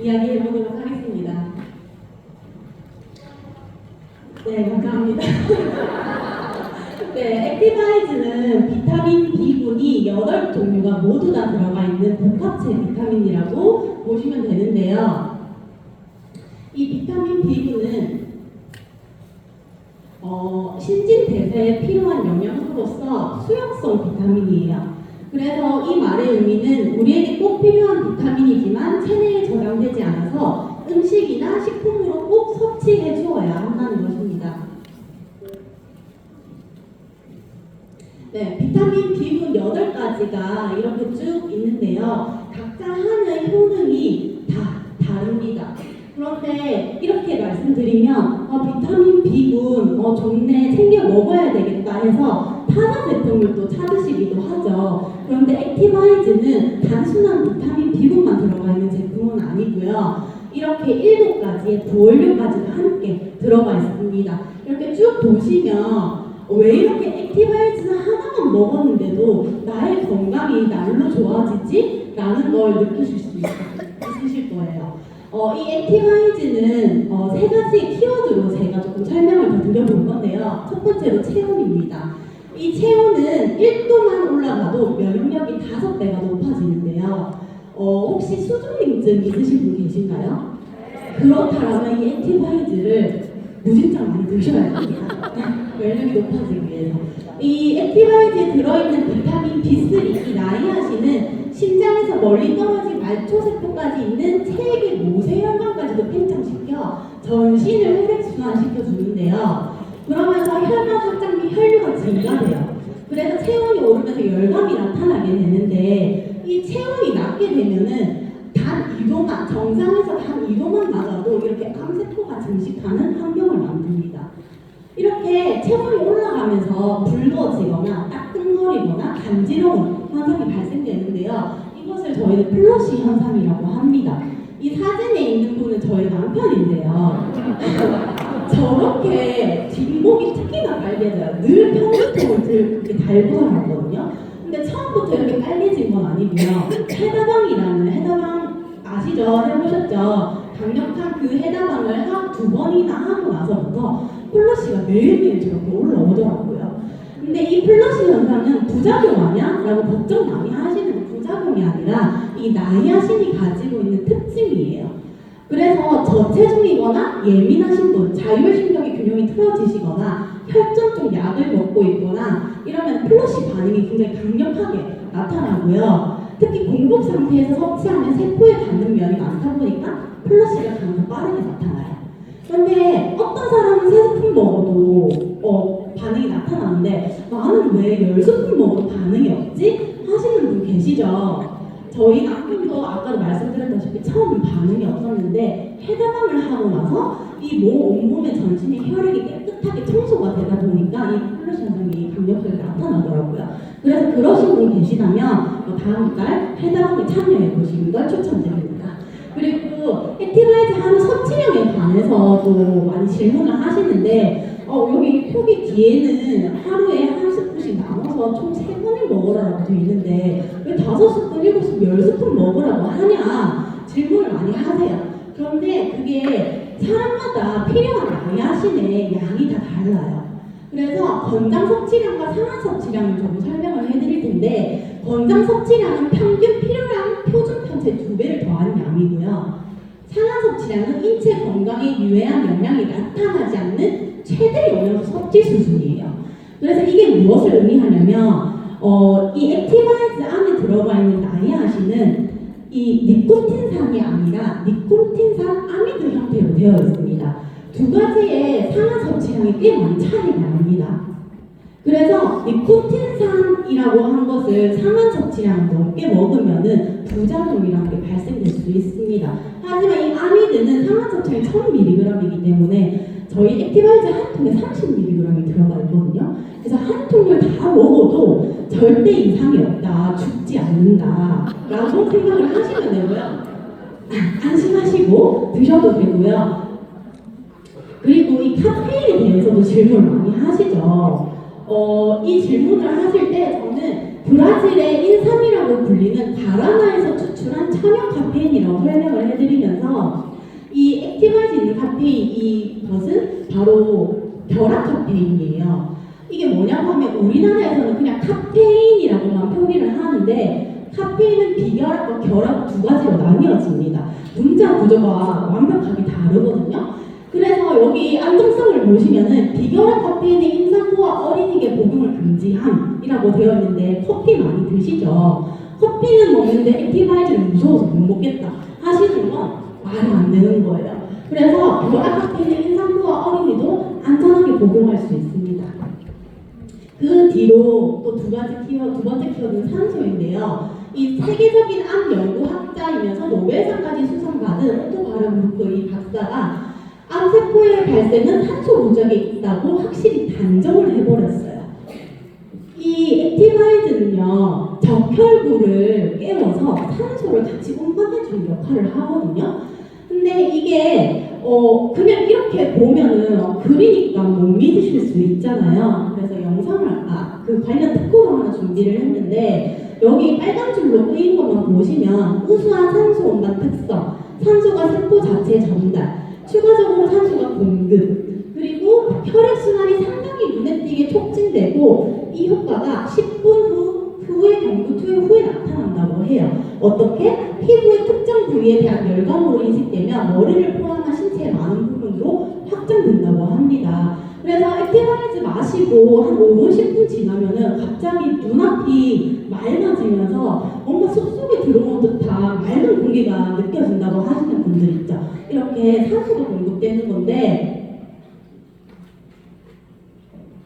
이야기해보도록 하겠습니다. 네, 감사합니다. 네, 액티바이즈는 비타민 B군이 8종류가 모두 다 들어가 있는 복합체 비타민이라고 보시면 되는데요. 이 비타민 B군은 신진대사에 필요한 영양소로서 수용성 비타민이에요. 그래서 이 말의 의미는 우리에게 꼭 필요한 비타민이지만 체내에 저장되지 않아서 음식이나 식품으로 꼭 섭취해 주어야 한다는 것입니다. 네, 비타민 B군 8가지가 이렇게 쭉 있는데요. 각자 하는 효능이 다 다릅니다. 그런데 이렇게 말씀드리면 비타민 B군 좋네, 챙겨 먹어야 되겠다 해서 타사 제품을 또 찾으시기도 하죠. 그런데 액티바이즈는 단순한 비타민 B군만 들어가 있는 제품은 아니고요. 이렇게 7가지의 부원료까지도 함께 들어가 있습니다. 이렇게 쭉 보시면 왜 이렇게 액티바이즈는 하나만 먹었는데도 나의 건강이 날로 좋아지지? 라는 걸 느끼실 수 있으실 거예요. 이 액티바이즈는 3가지 키워드로 제가 조금 설명을 더 드려볼 건데요. 첫 번째로 체온입니다. 이 체온은 1도만 올라가도 면역력이 5배가 높아지는데요. 혹시 수족냉증 있으신 분 계신가요? 그렇다면 이 액티바이즈를 무진장 많이 드셔야 됩니다. 면역력이 높아지기 위해서. 이 액티바이즈에 들어있는 비타민 B3, 이 나이아신은 심장에서 멀리 떨어진 말초세포까지 있는 체액의 모세혈관까지도 팽창시켜 전신을 혈액순환시켜 주는데요. 그러면서 혈관 확장 및 혈류가 증가돼요. 그래서 체온이 오르면서 열감이 나타나게 되는데 이 체온이 낮게 되면은 단 2도만, 정상에서 단 2도만 낮아도 이렇게 암세포가 증식하는 환경을 만듭니다. 이렇게 체온이 올라가면서 붉어지거나 따끔거리거나 간지러운 현상이 발생되는데요. 이것을 저희는 플러시 현상이라고 합니다. 이 사진에 있는 분은 저희 남편인데요. 저렇게 뒷목이 특히나 빨개져요. 늘 편두통을 이렇게 달고 살았거든요. 근데 처음부터 이렇게 빨개진 건 아니고요. 해다방 아시죠? 해보셨죠? 강력한 그 해다방을 한 2번이나 하고 나서부터 플러시가 매일매일 저렇게 올라오더라고요. 근데 이 플러시 현상은 부작용 아니야? 라고 걱정 많이 하시는 부작용이 아니라 이 나이아신이 가지고 있는 특징이에요. 그래서 저체중이거나 예민하신 분, 자율신경의 균형이 틀어지시거나 혈전증 약을 먹고 있거나 이러면 플러시 반응이 굉장히 강력하게 나타나고요. 특히 공복 상태에서 섭취하는 세포에 닿는 면이 많다 보니까 플러시가 가장 빠르게 나타나요. 그런데 어떤 사람은 3스푼 먹어도 반응이 나타나는데 나는 왜 10스푼 먹어도 반응이 없지? 하시는 분 계시죠? 저희 남편도 아까도 말씀드렸다시피 처음은 반응이 없었는데 해다방을 하고 나서 이 온몸의 전신의 혈액이 깨끗하게 청소가 되다 보니까 이 플러시 현상이 강력하게 나타나더라고요. 그래서 그러신 분이 계시다면 다음달 해다방에 참여해 보시는 걸 추천드립니다. 그리고 액티바이즈 하루 섭취량에 관해서도 많이 질문을 하시는데 여기 표기 뒤에는 하루에 한 스푼씩 나눠서 총 3번을 먹으라고 되어 있는데 왜 5스푼, 7스푼, 10스푼 먹으라고 하냐 질문을 많이 하세요. 그런데 그게 사람마다 필요한 나이아신의 양이 다 달라요. 그래서 권장 섭취량과 상한 섭취량을 조금 설명을 해드릴 텐데 권장 섭취량은 평균 필요량 표준 편차의 2배를 더한 양이고요. 상한 섭취량은 인체 건강에 유해한 영향이 나타나지 않는 최대 영양소 섭취 수준이에요. 그래서 이게 무엇을 의미하냐면 이 액티바이즈 안에 들어가 있는 나이아신은 이 니코틴산이 아니라 니코틴산 아미드 형태로 되어 있습니다. 2가지의 상한 섭취량이 꽤 많이 차이가 납니다. 그래서 니코틴산이라고 한 것을 상한 섭취량을 넘게 먹으면은 부작용이라는 게 발생될 수 있습니다. 하지만 이 아미드는 상한 섭취량이 1000mg이기 때문에 저희 액티바이즈 한 통에 30mg이 들어가 있거든요. 그래서 한 통을 다 먹어도 절대 이상이 없다, 죽지 않는다 라고 생각을 하시면 되고요. 안심하시고 드셔도 되고요. 그리고 이 카페인에 대해서도 질문을 많이 하시죠. 이 질문을 하실 때 저는 브라질의 인삼이라고 불리는 가라나에서 추출한 천연 카페인이라고 설명을 해드리면서 이 액티바이즈 있는 카페인 이것은 바로 결합 카페인이에요. 이게 뭐냐고 하면 우리나라에서는 그냥 카페인이라고만 표기를 하는데 카페인은 비결합과 결합 두 가지로 나뉘어집니다. 문자 구조가 완벽하게 다르거든요. 그래서 여기 안정성을 보시면은 비결합 카페인의 임산부와 어린이에게 복용을 금지함이라고 되어 있는데 커피 많이 드시죠? 커피는 먹는데 액티바이즈는 무서워서 못 먹겠다 하시는 건 말이 안 되는 거예요. 그래서 결합 카페인의 임산부와 어린이도 안전하게 복용할 수 있습니다. 그 뒤로 또 두 번째 키워드는 산소인데요. 이 세계적인 암 연구학자이면서 노벨상까지 수상받은 오토 바르부르크 이 박사가 암세포의 발생은 산소 부족에 있다고 확실히 단정을 해버렸어요. 이 액티바이즈는요, 적혈구를 깨워서 산소를 같이 운반해주는 역할을 하거든요. 근데 이게 그냥 이렇게 보면은 글이니까 못 믿으실 수 있잖아요. 그래서 영상을 그 관련 특허도 하나 준비를 했는데 여기 빨간 줄로 끄인 것만 보시면 우수한 산소 운반 특성, 산소가 세포 자체에 전달, 추가적으로 산소가 공급, 그리고 혈액순환이 상당히 눈에 띄게 촉진되고 이 효과가 10분 후에 경구 투여 후에 나타난다고 해요. 어떻게? 피부의 특정 부위에 대한 열감으로 인식되며 머리를 포함한 신체의 많은 부분으로 확장된다고 합니다. 그래서 액티바이즈 마시고 한 5분, 10분 지나면은 갑자기 눈앞이 맑아지면서 뭔가 숲속에 들어온 듯한 맑은 공기가 느껴진다고 하시는 분들 있죠. 이렇게 산소가 공급되는 건데,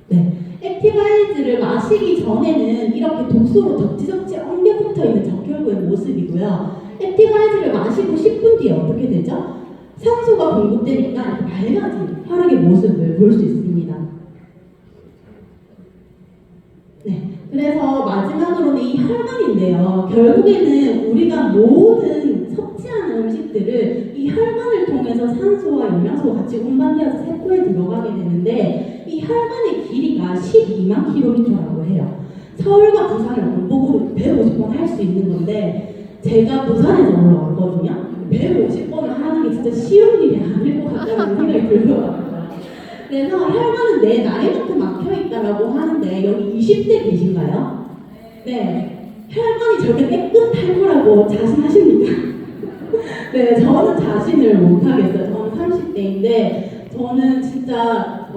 네. 액티바이즈를 마시기 전에는 이렇게 독소로 적지적지 엉겨 붙어 있는 적혈구의 모습이고요. 액티바이즈를 마시고 10분 뒤에 어떻게 되죠? 산소가 공급되니까 맑아진 혈액의 모습을 볼 수 있습니다. 네, 그래서 마지막으로는 이 혈관인데요. 결국에는 우리가 모든 섭취하는 음식들을 이 혈관을 통해서 산소와 영양소가 같이 운반되어서 세포에 들어가게 되는데 이 혈관의 길이가 12만 km라고 해요. 서울과 부산을 왕복으로 150번 할 수 있는 건데 제가 부산에서 올라왔거든요. 150번을 하는 게 진짜 쉬운 일이 아닐 것 같다는 생각이 들더라고요. 그래서 혈관은 내 나이만큼 막혀있다라고 하는데 여기 20대 계신가요? 네. 혈관이 저렇게 깨끗할 거라고 자신하십니까? 네, 저는 자신을 못하겠어요. 저는 30대인데 저는 진짜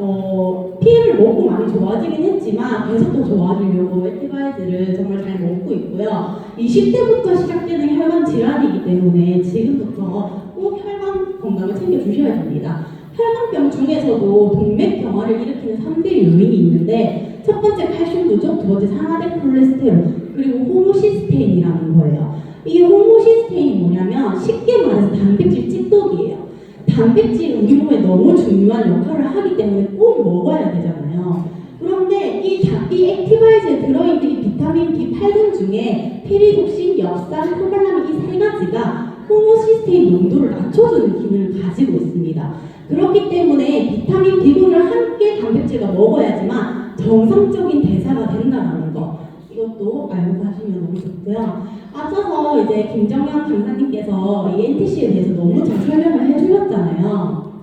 PM을 먹고 많이 좋아지긴 했지만 계속 더 좋아지려고 액티바이즈를 정말 잘 먹고 있고요. 20대부터 시작되는 혈관 질환이기 때문에 지금부터 꼭 혈관 건강을 챙겨주셔야 됩니다. 혈관병 중에서도 동맥경화를 일으키는 3대 요인이 있는데 첫 번째 칼슘 부족, 두 번째 상하된 콜레스테롤, 그리고 호모시스테인이라는 거예요. 이 호모시스테인이 뭐냐면 쉽게 말해서 단백질 찌꺼기예요. 단백질이 우리 몸에 너무 중요한 역할을 하기 때문에 꼭 먹어야 되잖아요. 그런데 이 액티바이즈에 들어있는 이 비타민 B8등 중에 페리독신, 엽산, 코발라민 이 세 가지가 호모시스테인 농도를 낮춰주는 기능을 가지고 있습니다. 그렇기 때문에 비타민 B군을 함께 단백질과 먹어야지만 정상적인 대사가 된다는 거, 이것도 알고 가시면 너무 좋고요. 앞서서 이제 김정현 강사님께서 이 NTC에 대해서 너무 잘 설명을 해주셨잖아요.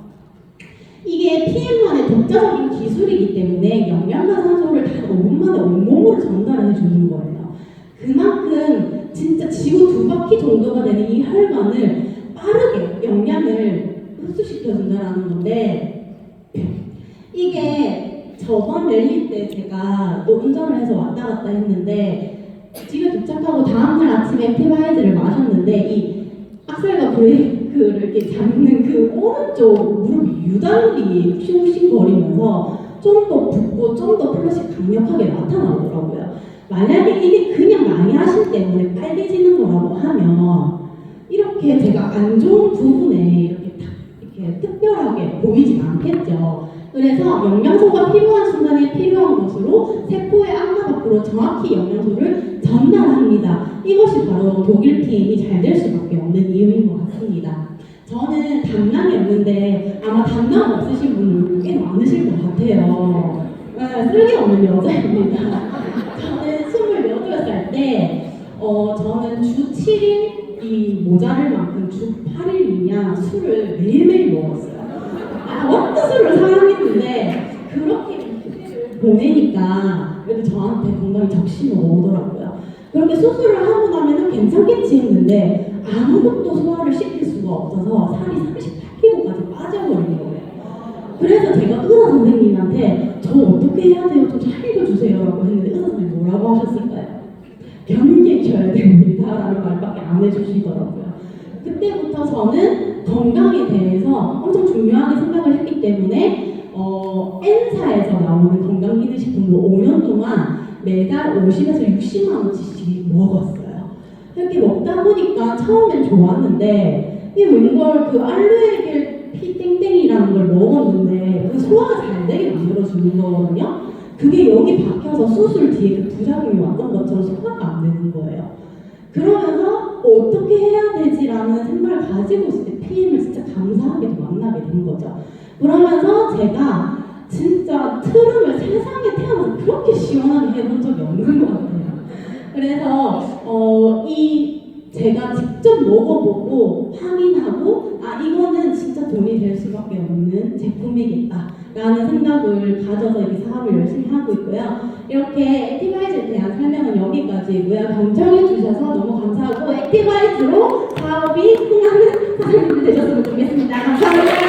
이게 PM만의 독자적인 기술이기 때문에 영양과 산소를 단 5분마다 온몸으로 전달해 주는 거예요. 그만큼 진짜 지구 2바퀴 정도가 되는 이 혈관을 빠르게 영양을 흡수시켜준다는 건데, 이게 저번 랠리 때 제가 또 운전을 해서 왔다 갔다 했는데 집에 도착하고 다음날 아침에 액티바이즈를 마셨는데 이 악셀과 브레이크를 이렇게 잡는 그 오른쪽 무릎이 유달리 쿵쿵거리면서 좀 더 붓고 좀 더 플러시 강력하게 나타나더라고요. 만약에 이게 그냥 많이 하실 때문에 빨개지는 거라고 하면 이렇게 제가 안 좋은 부분에 이렇게 특별하게 보이진 않겠죠. 그래서 영양소가 필요한 순간에 필요한 것으로 세포의 안과 밖으로 정확히 영양소를 전달합니다. 이것이 바로 독일 PM이 잘 될 수밖에 없는 이유인 것 같습니다. 저는 담낭이 없는데 아마 담낭 없으신 분들 꽤 많으실 것 같아요. 네, 쓸데없는 여자입니다. 저는 28살 만큼 주 8일이냐 술을 매일매일 먹었어요. 어떤 술을 사랑했는데 그렇게 보내니까 그래도 저한테 건강이 적심을 오더라고요. 그렇게 수술을 하고 나면은 괜찮겠지 했는데 아무것도 소화를 시킬 수가 없어서 살이 38kg까지 빠져버린 거예요. 그래서 제가 의사 선생님한테 저 어떻게 해야 돼요? 좀 살려주세요 라고 했는데 의사 선생님이 뭐라고 하셨을까요? 견디셔야 됩니다라는 말밖에 안 해주시더라고요. 그때부터 저는 건강에 대해서 엄청 중요하게 생각을 했기 때문에 N사에서 나오는 건강기능식품도 5년 동안 매달 50에서 60만 원치씩 먹었어요. 이렇게 먹다 보니까 처음엔 좋았는데 이게 웬걸 그 알로에겔 피땡땡이라는 걸 먹었는데 그 소화가 잘 되게 만들어주는 거거든요. 그게 여기 박혀서 수술 뒤에 그 부작용이 왔던 것처럼 소화가 안 되는 거예요. 그러면서 어떻게 해야 되지라는 생각을 가지고 있을 때 PM을 진짜 감사하게도 만나게 된 거죠. 그러면서 제가 진짜 트름을 세상에 태어나서 그렇게 시원하게 해본 적이 없는 것 같아요. 그래서 제가 직접 먹어보고 확인하고 이거는 진짜 돈이 될 수밖에 없는 제품이겠다라는 생각을 가져서 이 사업을 열심히 하고 있고요. 이렇게 액티바이즈에 대한 설명은 여기까지고요. 경청해 주셔서 너무 감사하고 액티바이즈로 사업이 흥하는 사장님들 되셨으면 좋겠습니다. 감사합니다.